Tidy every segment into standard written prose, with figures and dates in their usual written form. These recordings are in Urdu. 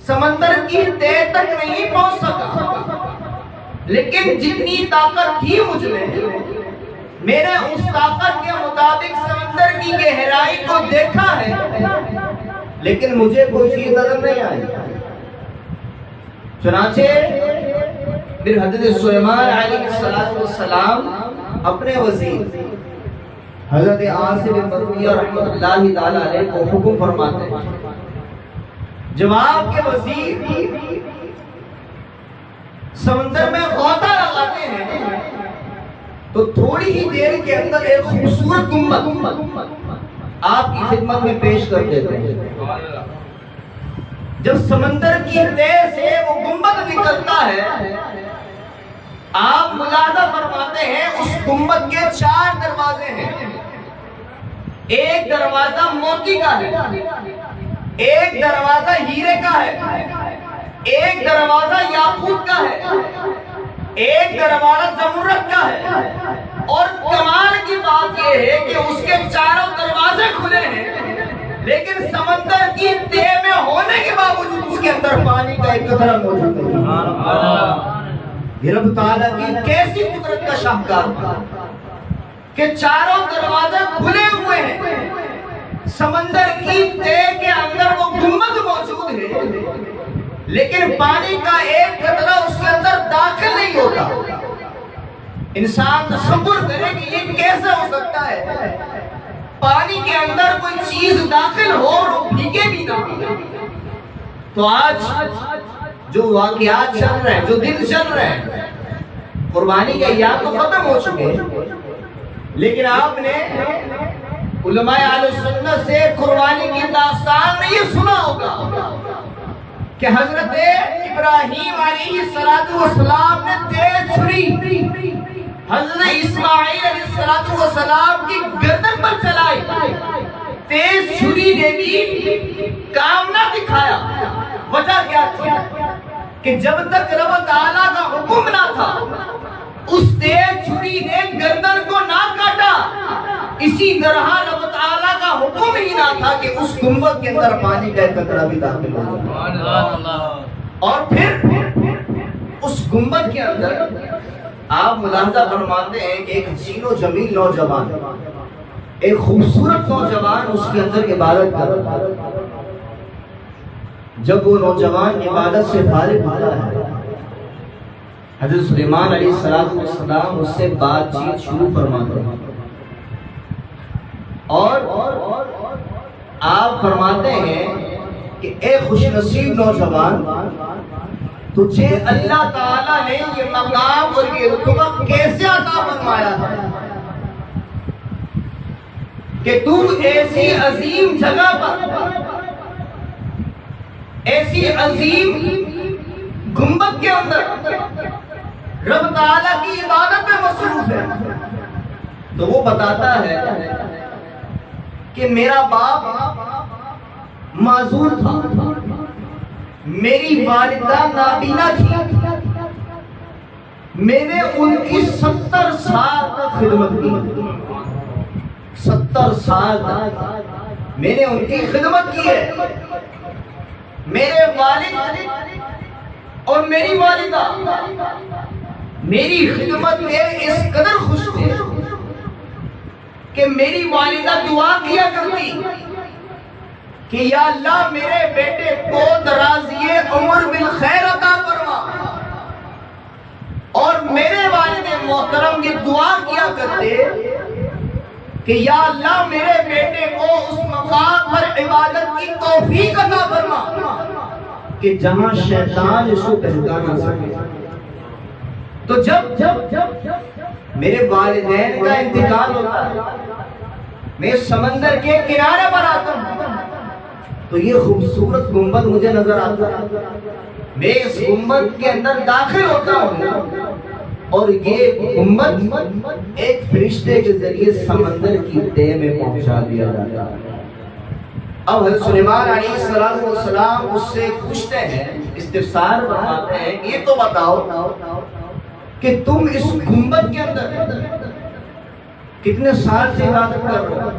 سمندر کی تہ تک نہیں پہنچ سکا، لیکن جتنی طاقت تھی مجھ میں، میں نے اس طاقت کے مطابق سمندر کی گہرائی کو دیکھا ہے، لیکن مجھے کوئی چیز نظر نہیں آئی۔ چنانچہ پھر حضرت سلیمان علیہ السلام اپنے وزیر حضرت عاصم بن برویہ رحمۃ اللہ تعالی علیہ کو حکم فرماتے ہیں، جب آپ کے وزیر سمندر میں غوطہ لگاتے ہیں تو تھوڑی ہی دیر کے اندر ایک خوبصورت گنبد آپ کی خدمت میں پیش کر دیتے ہیں۔ جب سمندر کی تہ سے وہ گنبد نکلتا ہے، آپ ملاحظہ فرماتے ہیں اس گنبد کے 4 دروازے ہیں۔ ایک دروازہ موتی کا ہے، ایک دروازہ ہیرے کا ہے، ایک دروازہ یاقوت کا ہے، ایک دروازہ زمرد کا ہے، اور کمال کی بات یہ ہے کہ اس کے چاروں دروازے کھلے ہیں، لیکن سمندر کی تہ میں ہونے کے باوجود اس کے اندر پانی کا ایک قطرہ موجود نہیں۔ یہ رب تعالیٰ کی کیسی قدرت کا شاہکار تھا کہ چاروں دروازے کھلے ہوئے ہیں، سمندر کی تہ کے اندر وہ گنبد موجود ہے، لیکن پانی کا ایک قطرہ اس کے اندر داخل نہیں ہوتا۔ انسان تصور کرے کہ یہ کیسے ہو سکتا ہے، پانی کے اندر کوئی چیز داخل ہو اور وہ بھیگے بھی نہ۔ تو آج جو واقعات چل رہے ہیں، جو دن چل رہے ہیں، قربانی کے ایام تو ختم ہو چکے ہیں، لیکن آپ نے علماء اہل سنت سے قربانی کی داستان میں یہ سنا ہوگا کہ حضرت ابراہیم علیہ السلام نے تیز چھری حضرت اسماعیل علیہ السلام کی گردن پر چلائی۔ تیز چھری نے بھی کام نہ دکھایا۔ وجہ کیا تھی کہ جب تک رب تعالیٰ کا حکم نہ تھا، اس تیز چھری نے گردن کو نہ کاٹا، اسی طرح رب تعالیٰ کا حکم ہی نہ تھا کہ اس گنبد کے اندر پانی کا ایک قطرہ بھی داخل ہو۔ اور پھر اس گنبد کے اندر آپ ملاحظہ فرماتے ہیں کہ ایک حسین و جمیل نوجوان، ایک خوبصورت نوجوان اس کے اندر عبادت کر رہا ہے۔ جب وہ نوجوان عبادت سے فارغ ہوتا ہے، حضرت سلیمان علیہ السلام اس سے بات چیت شروع فرماتے ہیں، اور آپ فرماتے ہیں کہ اے خوش نصیب نوجوان، تجھے اللہ تعالیٰ نے یہ مقام اور یہ رتبہ کیسے عطا فرمایا ہے کہ تو ایسی عظیم جگہ پر، ایسی عظیم گنبد کے اندر رب تعالیٰ کی عبادت میں مصروف ہے؟ تو وہ بتاتا ہے کہ میرا باپ معذور تھا، میری والدہ نابینا تھی، میں نے ان کی 70 سال تک خدمت کی، 70 سال تک میں نے ان کی خدمت کی ہے۔ میرے والد اور میری والدہ میری خدمت میں اس قدر خوش تھے کہ میری والدہ دعا کیا کرتی کہ یا اللہ میرے بیٹے کو درازی عمر بالخیر عطا فرما، اور میرے والد محترم یہ دعا کیا کرتے کہ یا اللہ میرے بیٹے کو اس مقام پر عبادت کی توفیق عطا فرما کہ جہاں شیطان اس کو بہکا نہ سکے۔ تو جب میرے والدین کا انتقال ہوتا ہے، میں سمندر کے کنارے پر آتا ہوں تو یہ خوبصورت گنبد مجھے نظر آتا ہے، میں اس گنبد کے اندر داخل ہوتا ہوں، اور یہ گنبد ایک فرشتے کے ذریعے سمندر کی تہ میں پہنچا دیا جاتا ہے۔ اب حضرت سلیمان علیہ السلام اس سے پوچھتے ہیں، استفسار فرماتے ہیں، یہ تو بتاؤ کہ تم اس گنبد کے اندر کتنے سال سے عبادت کر رہے ہو؟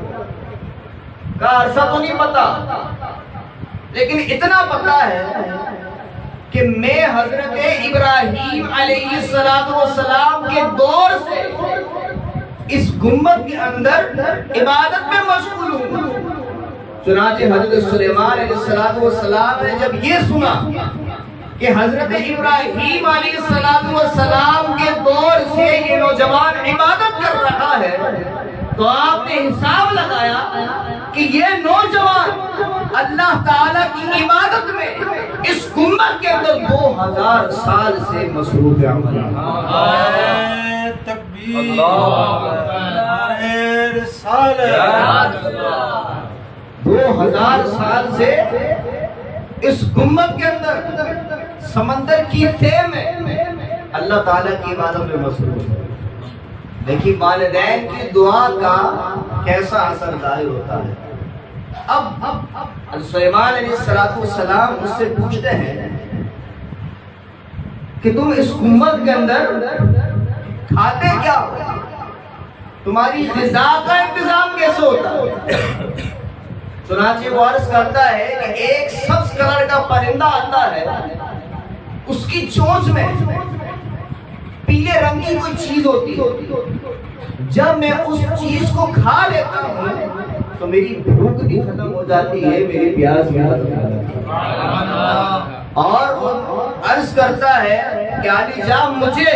کا عرصہ تو نہیں پتا، لیکن اتنا پتا ہے میں حضرت ابراہیم علیہ السلام کے دور سے اس گنبد کے اندر عبادت میں مشغول ہوں۔ چنانچہ حضرت سلیمان علیہ السلام نے جب یہ سنا کہ حضرت ابراہیم علیہ السلام کے دور سے یہ نوجوان عبادت کر رہا ہے، تو آپ نے حساب لگایا کہ یہ نوجوان اللہ تعالیٰ کی عبادت میں اس گنبد کے اندر 2000 سال سے مصروف ہے۔ تکبیر، 2000 سال سے اس گنبد کے اندر سمندر کی تہ میں اللہ تعالیٰ کی عبادت میں مصروف ہے۔ دیکھیے والدین کی دعا کا کیسا اثر ظاہر ہوتا ہے۔ اب سلیمان علیہ السلام مجھ سے پوچھتے ہیں کہ تم اس گنبد کے اندر کھاتے کیا ہو؟ تمہاری غذا کا انتظام کیسے ہوتا ہے؟ چنانچہ وہ عرض کرتا ہے کہ ایک سبز کلر کا پرندہ آتا ہے، اس کی چونچ میں پیلے رنگ کی کوئی چیز ہوتی ہے، جب میں اس چیز کو کھا لیتا ہوں تو میری بھوک بھی ختم ہو جاتی ہے، میری پیاس بھی ختم ہو جاتی ہے۔ اور وہ عرض کرتا ہے کہ علی جان مجھے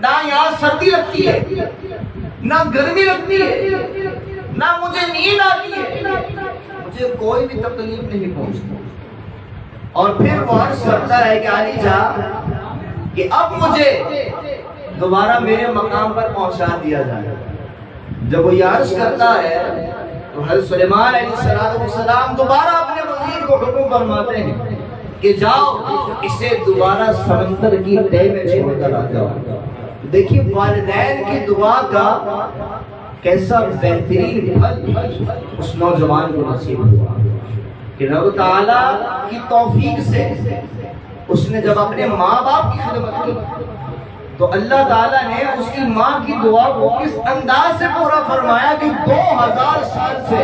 نہ یہاں سردی لگتی ہے، نہ گرمی لگتی ہے، نہ مجھے نیند آتی ہے، مجھے کوئی بھی تکلیف نہیں پہنچتی۔ اور پھر وہ عرض کرتا ہے کہ علی جان کہ اب مجھے دوبارہ میرے مقام پر پہنچا دیا جائے۔ جب وہ عرض کرتا ہے تو حضرت سلیمان علیہ السلام دوبارہ اپنے وزیر کو حکم فرماتے ہیں کہ جاؤ اسے دوبارہ سمندر کی تہ میں چھوڑ کر آ جاؤ۔ دیکھیے والدین کی دعا کا کیسا بہترین پھل اس نوجوان کو نصیب ہوا کہ رب تعالیٰ کی توفیق سے اس نے جب اپنے ماں باپ کی خدمت کی تو اللہ تعالیٰ نے اس کی ماں کی دعا کو کس انداز سے پورا فرمایا کہ 2000 سال سے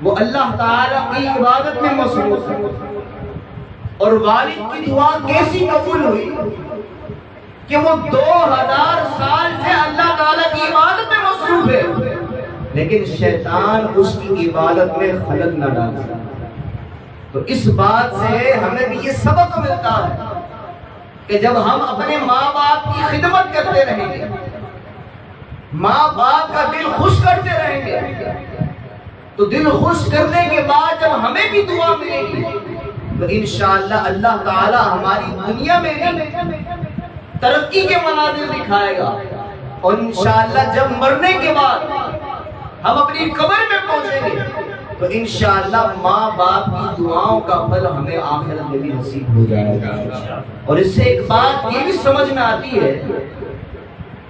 وہ اللہ تعالیٰ کی عبادت میں مصروف ہے۔ اور والد کی دعا کیسی قبول ہوئی کہ وہ 2000 سال سے اللہ تعالیٰ کی عبادت میں مصروف ہے، لیکن شیطان اس کی عبادت میں خلل نہ ڈال سکتا۔ تو اس بات سے ہمیں بھی یہ سبق ملتا ہے کہ جب ہم اپنے ماں باپ کی خدمت کرتے رہیں گے، ماں باپ کا دل خوش کرتے رہیں گے، تو دل خوش کرنے کے بعد جب ہمیں بھی دعا ملے گی تو انشاءاللہ اللہ تعالی ہماری دنیا میں بھی ترقی کے مناظر دکھائے گا، اور انشاءاللہ جب مرنے کے بعد ہم اپنی قبر میں پہنچیں گے تو انشاءاللہ ماں باپ کی دعاؤں کا پھل ہمیں آخرت میں بھی نصیب ہو جائے گا۔ اور اس سے ایک بات یہ بھی سمجھ میں آتی ہے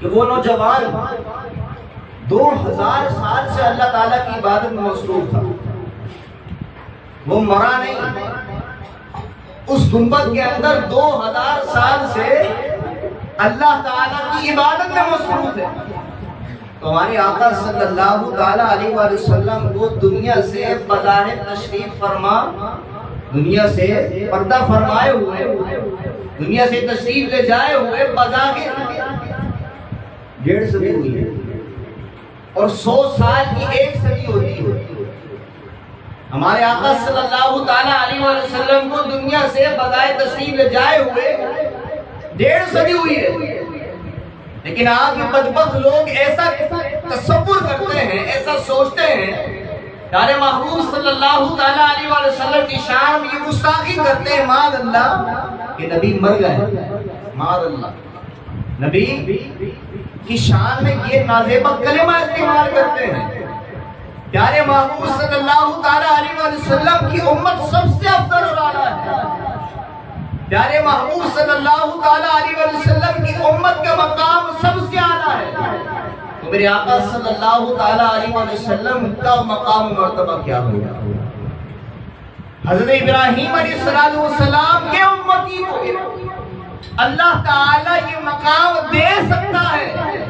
کہ وہ نوجوان 2000 سال سے اللہ تعالیٰ کی عبادت میں مصروف تھا، وہ مرا نہیں، اس گنبد کے اندر 2000 سال سے اللہ تعالیٰ کی عبادت میں مصروف ہے۔ تو ہمارے آقا صلی اللہ تعالیٰ علیہ وآلہ وسلم کو دنیا سے بظاہر تشریف فرما، دنیا سے پردہ فرمائے ہوئے، دنیا سے تشریف لے جائے ہوئے بظاہر 1.5 صدی ہوئی ہے، اور 100 سال کی 1 صدی ہوتی ہے۔ ہمارے آقا صلی اللہ تعالیٰ علیہ وآلہ وسلم کو دنیا سے بظاہر تشریف لے جائے ہوئے 1.5 صدی ہوئی ہے، لیکن آج کے بدبخت لوگ ایسا تصور کرتے ہیں، ایسا سوچتے ہیں، پیارے محبوب صلی اللہ تعالیٰ علیہ وآلہ وسلم کی شان میں یہ گستاخی کرتے ہیں معاذ اللہ کہ نبی مر گئے، معاذ اللہ نبی کی شان میں یہ نازیبہ کلمہ استعمال کرتے ہیں۔ پیارے محبوب صلی اللہ تعالیٰ علیہ وآلہ وسلم کی امت سب سے افضل اور اعلیٰ ہے، پیارے محبوب صلی اللہ تعالیٰ علیہ وسلم کی امت کا مقام سب سے اعلیٰ ہے، تو میرے آقا صلی اللہ تعالیٰ علیہ وسلم کا مقام مرتبہ کیا ہوگا؟ حضرت ابراہیم علیہ السلام کے امتی کو اللہ تعالیٰ یہ مقام دے سکتا ہے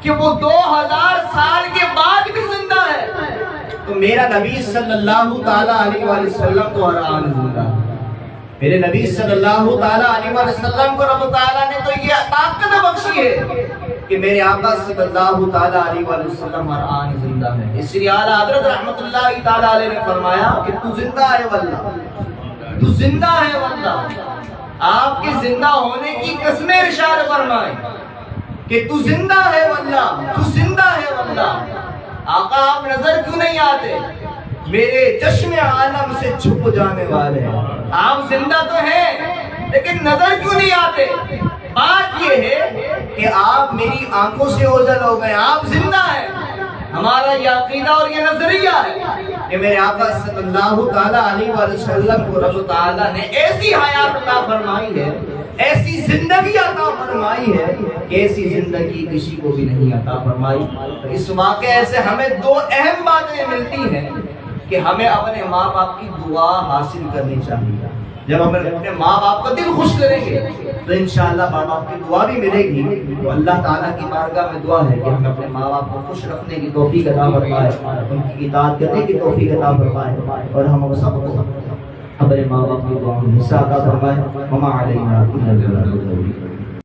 کہ وہ 2000 سال کے بعد بھی زندہ ہے، تو میرا نبی صلی اللہ تعالیٰ علیہ وسلم تو حیران زندہ، میرے نبی صلی اللہ تعالیٰ علیہ وسلم کو رب تعالیٰ نے تو یہ طاقت بخشی ہے کہ میرے آقا صلی اللہ تعالیٰ علیہ وسلم ہر آن زندہ ہے. اس لیے اعلیٰ حضرت رحمت اللہ تعالیٰ علیہ نے فرمایا کہ تو زندہ ہے واللہ، تو زندہ ہے واللہ. آپ کے زندہ ہونے کی قسمیں ارشاد فرمائیں کہ تو زندہ ہے واللہ، تو زندہ ہے واللہ. آقا آپ نظر کیوں نہیں آتے؟ میرے چشم عالم سے چھپ جانے والے. آپ زندہ تو ہیں لیکن نظر کیوں نہیں آتے؟ بات یہ ہے کہ آپ میری آنکھوں سے اوجھل ہو گئے. آپ زندہ ہیں. ہمارا یہ عقیدہ اور یہ نظریہ ہے کہ میرے آقا صلی اللہ تعالیٰ علیہ وسلم کو رب تعالیٰ نے ایسی حیات عطا فرمائی ہے، ایسی زندگی عطا فرمائی ہے کہ ایسی زندگی کسی کو بھی نہیں عطا فرمائی. اس واقعے سے ہمیں دو اہم باتیں ملتی ہیں کہ ہمیں اپنے ماں باپ کی دعا حاصل کرنی چاہیے. جب ہم اپنے ماں باپ کا دل خوش کریں گے تو انشاءاللہ ماں باپ کی دعا بھی ملے گی. تو اللہ تعالیٰ کی بارگاہ میں دعا ہے کہ ہم اپنے ماں باپ کو خوش رکھنے کی توفیق عطا فرمائے، ان کی اطاعت کرنے کی توفیق عطا فرمائے، اور ہم سب کو اپنے ماں باپ کی دعا میں حصہ عطا فرمائے. وما علینا الا البلاغ.